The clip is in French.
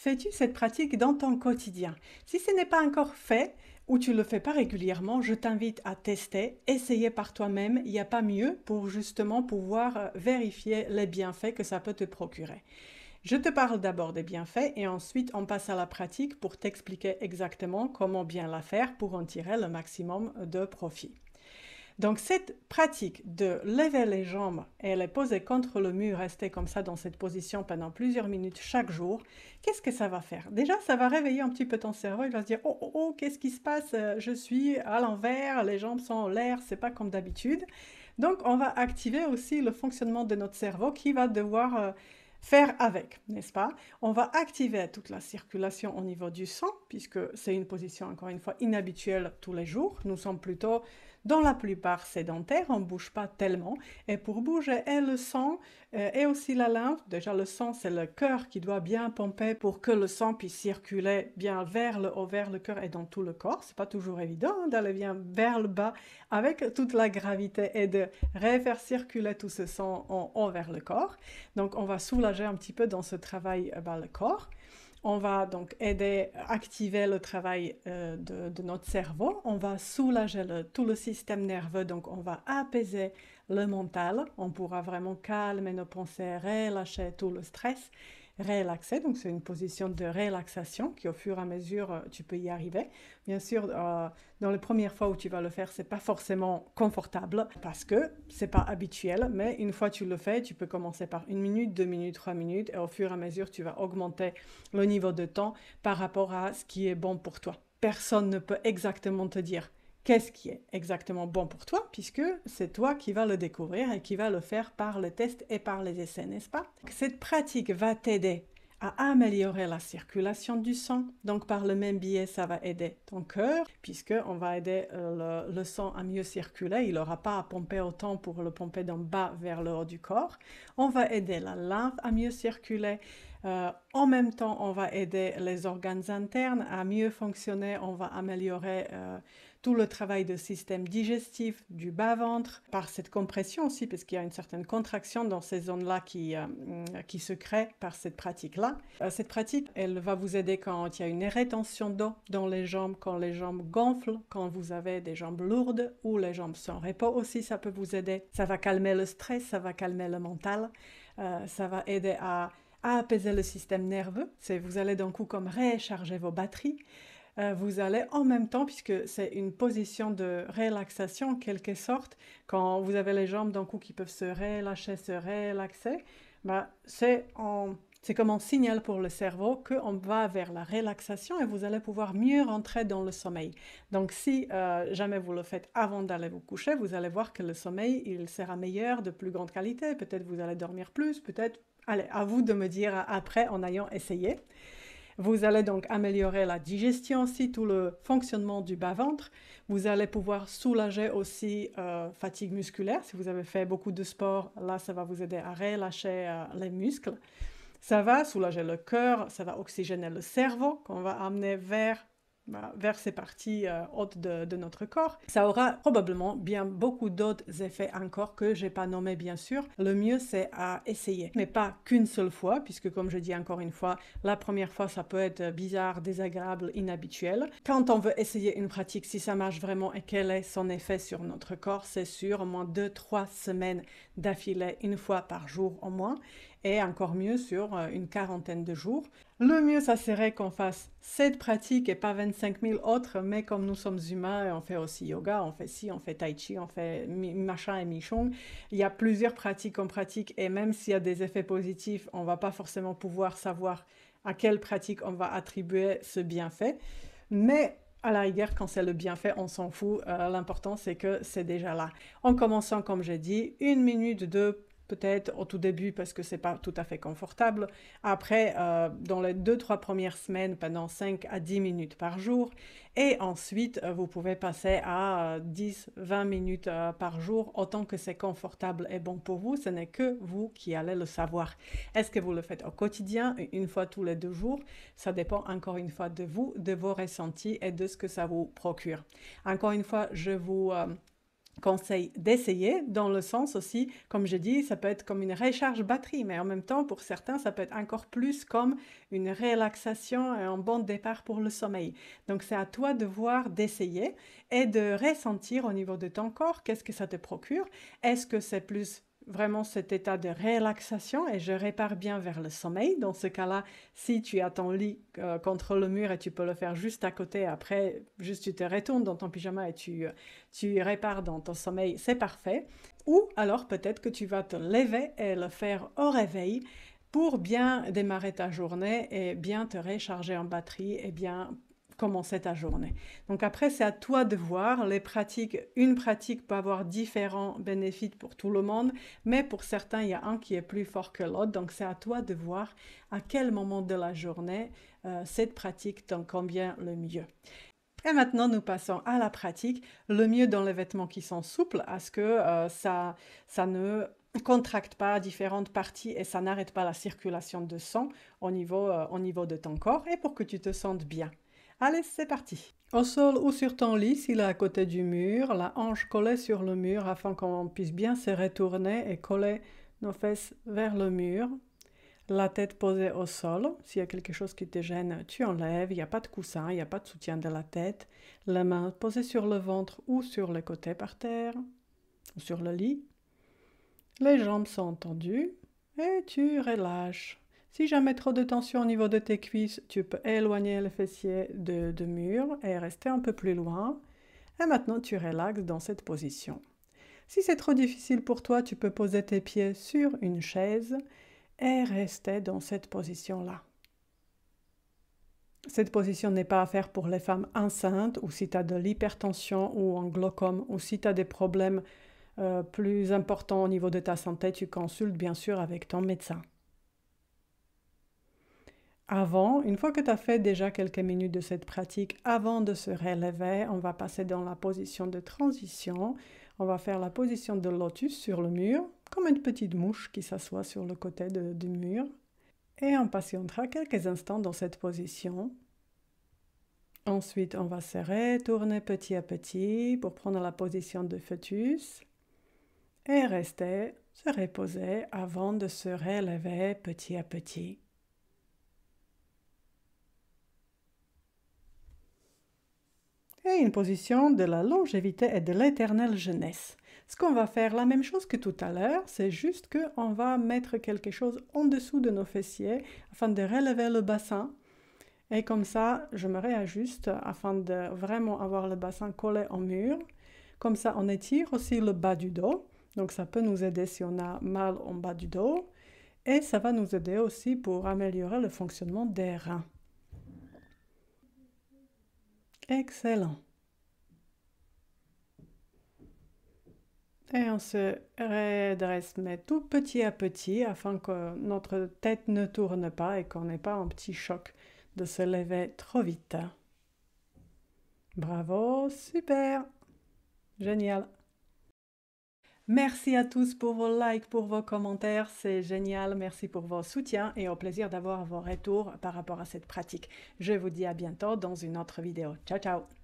Fais-tu cette pratique dans ton quotidien? Si ce n'est pas encore fait ou tu ne le fais pas régulièrement, je t'invite à tester, essayer par toi-même. Il n'y a pas mieux pour justement pouvoir vérifier les bienfaits que ça peut te procurer. Je te parle d'abord des bienfaits et ensuite on passe à la pratique pour t'expliquer exactement comment bien la faire pour en tirer le maximum de profit. Donc cette pratique de lever les jambes et les poser contre le mur, rester comme ça dans cette position pendant plusieurs minutes chaque jour, qu'est-ce que ça va faire? Déjà, ça va réveiller un petit peu ton cerveau, il va se dire « Oh, qu'est-ce qui se passe? Je suis à l'envers, les jambes sont en l'air, c'est pas comme d'habitude. » Donc on va activer aussi le fonctionnement de notre cerveau qui va devoir faire avec, n'est-ce pas? On va activer toute la circulation au niveau du sang, puisque c'est une position, encore une fois, inhabituelle tous les jours. Nous sommes plutôt, dans la plupart, sédentaires, on ne bouge pas tellement. Et pour bouger, et le sang, et aussi la lymphe, déjà le sang, c'est le cœur qui doit bien pomper pour que le sang puisse circuler bien vers le haut, vers le cœur et dans tout le corps. C'est pas toujours évident d'aller bien vers le bas avec toute la gravité et de refaire circuler tout ce sang en haut vers le corps. Donc, on va soulager un petit peu dans ce travail le corps. On va donc aider à activer le travail de notre cerveau. On va soulager tout le système nerveux. Donc, on va apaiser le mental. On pourra vraiment calmer nos pensées, relâcher tout le stress, relaxer. Donc, c'est une position de relaxation qui, au fur et à mesure, tu peux y arriver. Bien sûr, dans les premières fois où tu vas le faire, c'est pas forcément confortable parce que c'est pas habituel, mais une fois que tu le fais, tu peux commencer par 1 minute, 2 minutes, 3 minutes et au fur et à mesure, tu vas augmenter le niveau de temps par rapport à ce qui est bon pour toi. Personne ne peut exactement te dire qu'est-ce qui est exactement bon pour toi, puisque c'est toi qui vas le découvrir et qui vas le faire par le test et par les essais, n'est-ce pas? Cette pratique va t'aider à améliorer la circulation du sang. Donc, par le même biais, ça va aider ton cœur, puisqu'on va aider le sang à mieux circuler. Il n'aura pas à pomper autant pour le pomper d'en bas vers le haut du corps. On va aider la lymphe à mieux circuler. En même temps, on va aider les organes internes à mieux fonctionner. On va améliorer tout le travail du système digestif, du bas-ventre, par cette compression aussi, parce qu'il y a une certaine contraction dans ces zones-là qui se crée par cette pratique-là. Cette pratique, elle va vous aider quand il y a une rétention d'eau dans les jambes, quand les jambes gonflent, quand vous avez des jambes lourdes ou les jambes sans repos aussi, ça peut vous aider. Ça va calmer le stress, ça va calmer le mental, ça va aider à apaiser le système nerveux. Vous allez d'un coup comme recharger vos batteries. Vous allez en même temps, puisque c'est une position de relaxation en quelque sorte, quand vous avez les jambes d'un coup qui peuvent se relâcher, se relaxer, c'est comme un signal pour le cerveau qu'on va vers la relaxation et vous allez pouvoir mieux rentrer dans le sommeil. Donc si jamais vous le faites avant d'aller vous coucher, vous allez voir que le sommeil, il sera meilleur, de plus grande qualité. Peut-être vous allez dormir plus, peut-être, allez, à vous de me dire après en ayant essayé. Vous allez donc améliorer la digestion aussi, tout le fonctionnement du bas-ventre. Vous allez pouvoir soulager aussi fatigue musculaire. Si vous avez fait beaucoup de sport, là, ça va vous aider à relâcher les muscles. Ça va soulager le cœur, ça va oxygéner le cerveau, qu'on va amener vers ces parties hautes de notre corps. Ça aura probablement bien beaucoup d'autres effets encore que je n'ai pas nommés bien sûr. Le mieux c'est à essayer, mais pas qu'une seule fois, puisque comme je dis encore une fois, la première fois ça peut être bizarre, désagréable, inhabituel. Quand on veut essayer une pratique, si ça marche vraiment et quel est son effet sur notre corps, c'est sur au moins 2-3 semaines d'affilée, une fois par jour au moins, et encore mieux sur une quarantaine de jours. Le mieux, ça serait qu'on fasse cette pratique et pas 25 000 autres, mais comme nous sommes humains, on fait aussi yoga, on fait ci, on fait tai chi, on fait machin et michong. Il y a plusieurs pratiques qu'on pratique et même s'il y a des effets positifs, on ne va pas forcément pouvoir savoir à quelle pratique on va attribuer ce bienfait. Mais à la rigueur, quand c'est le bienfait, on s'en fout. L'important, c'est que c'est déjà là. En commençant, comme j'ai dit, 1 minute de peut-être au tout début parce que c'est pas tout à fait confortable. Après, dans les 2-3 premières semaines, pendant 5 à 10 minutes par jour. Et ensuite, vous pouvez passer à 10-20 minutes par jour, autant que c'est confortable et bon pour vous. Ce n'est que vous qui allez le savoir. Est-ce que vous le faites au quotidien, une fois tous les 2 jours? Ça dépend encore une fois de vous, de vos ressentis et de ce que ça vous procure. Encore une fois, je vous conseille d'essayer, dans le sens aussi, comme je dis, ça peut être comme une recharge batterie, mais en même temps, pour certains, ça peut être encore plus comme une relaxation et un bon départ pour le sommeil. Donc, c'est à toi de voir, d'essayer et de ressentir au niveau de ton corps, qu'est-ce que ça te procure. Est-ce que c'est plus vraiment cet état de relaxation et je répare bien vers le sommeil. Dans ce cas-là, si tu as ton lit contre le mur et tu peux le faire juste à côté, après, juste tu te retournes dans ton pyjama et tu répares dans ton sommeil, c'est parfait. Ou alors peut-être que tu vas te lever et le faire au réveil pour bien démarrer ta journée et bien te recharger en batterie et bien commencer ta journée. Donc après, c'est à toi de voir les pratiques. Une pratique peut avoir différents bénéfices pour tout le monde, mais pour certains, il y a un qui est plus fort que l'autre. Donc c'est à toi de voir à quel moment de la journée cette pratique t'en convient le mieux. Et maintenant, nous passons à la pratique. Le mieux dans les vêtements qui sont souples, à ce que ça ne contracte pas différentes parties et ça n'arrête pas la circulation de sang au niveau de ton corps et pour que tu te sentes bien. Allez, c'est parti. Au sol ou sur ton lit, s'il est à côté du mur, la hanche collée sur le mur afin qu'on puisse bien se retourner et coller nos fesses vers le mur. La tête posée au sol. S'il y a quelque chose qui te gêne, tu enlèves. Il n'y a pas de coussin, il n'y a pas de soutien de la tête. Les mains posées sur le ventre ou sur le côté par terre ou sur le lit. Les jambes sont tendues et tu relâches. Si jamais trop de tension au niveau de tes cuisses, tu peux éloigner le fessier de mur et rester un peu plus loin. Et maintenant, tu relaxes dans cette position. Si c'est trop difficile pour toi, tu peux poser tes pieds sur une chaise et rester dans cette position-là. Cette position n'est pas à faire pour les femmes enceintes ou si tu as de l'hypertension ou un glaucome ou si tu as des problèmes plus importants au niveau de ta santé, tu consultes bien sûr avec ton médecin. Avant, une fois que tu as fait déjà quelques minutes de cette pratique, avant de se relever, on va passer dans la position de transition. On va faire la position de lotus sur le mur, comme une petite mouche qui s'assoit sur le côté du mur. Et on patientera quelques instants dans cette position. Ensuite, on va se retourner petit à petit pour prendre la position de fœtus. Et rester, se reposer avant de se relever petit à petit. Et une position de la longévité et de l'éternelle jeunesse. Ce qu'on va faire, la même chose que tout à l'heure, c'est juste qu'on va mettre quelque chose en dessous de nos fessiers afin de relever le bassin. Et comme ça, je me réajuste afin de vraiment avoir le bassin collé au mur. Comme ça, on étire aussi le bas du dos. Donc ça peut nous aider si on a mal en bas du dos. Et ça va nous aider aussi pour améliorer le fonctionnement des reins. Excellent. Et on se redresse, mais tout petit à petit, afin que notre tête ne tourne pas et qu'on n'ait pas un petit choc de se lever trop vite. Bravo, super, génial. Merci à tous pour vos likes, pour vos commentaires, c'est génial. Merci pour vos soutiens et au plaisir d'avoir vos retours par rapport à cette pratique. Je vous dis à bientôt dans une autre vidéo. Ciao, ciao!